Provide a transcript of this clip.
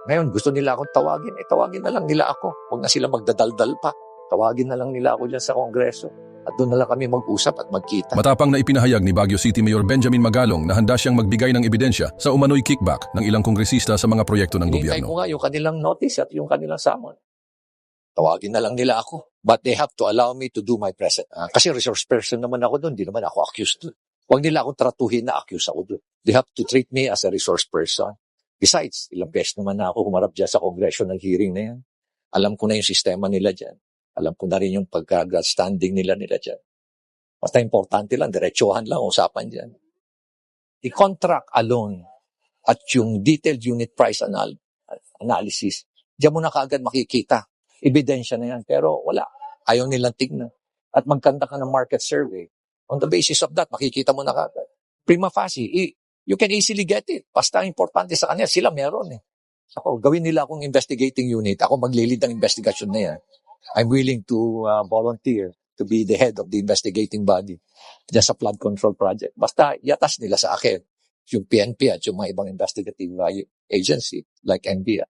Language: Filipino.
Ngayon, gusto nila akong tawagin. Tawagin na lang nila ako. Huwag na sila magdadaldal pa. Tawagin na lang nila ako dyan sa Kongreso. At doon na lang kami mag-usap at magkita. Matapang na ipinahayag ni Baguio City Mayor Benjamin Magalong na handa siyang magbigay ng ebidensya sa umano'y kickback ng ilang kongresista sa mga proyekto ng Hinihintay gobyerno. ko nga yung kanilang notice at yung kanilang summon. Tawagin na lang nila ako. But they have to allow me to do my present. Kasi resource person naman ako doon. Di naman ako accused doon. Huwag nila akong tratuhin na accused ako doon. They have to treat me as a resource person. Besides, ilang beses naman na ako humarap dyan sa congressional hearing na yan. Alam ko na yung sistema nila dyan. Alam ko na rin yung pagka-standing nila dyan. Basta importante lang, diretsuhan lang usapan dyan. The contract alone at yung detailed unit price analysis, diyan mo na kaagad makikita. Ebidensya na yan. Pero wala. Ayaw nilang tignan. At magkanta ka ng market survey. On the basis of that, makikita mo na kaagad. Prima facie, you can easily get it. Basta importante sa kanila, sila meron eh. Ako, gawin nila akong investigating unit. Ako maglilid ng investigation na yan. I'm willing to volunteer to be the head of the investigating body dyan sa flood control project. Basta yatas nila sa akin yung PNP at yung mga ibang investigative agency like NBI.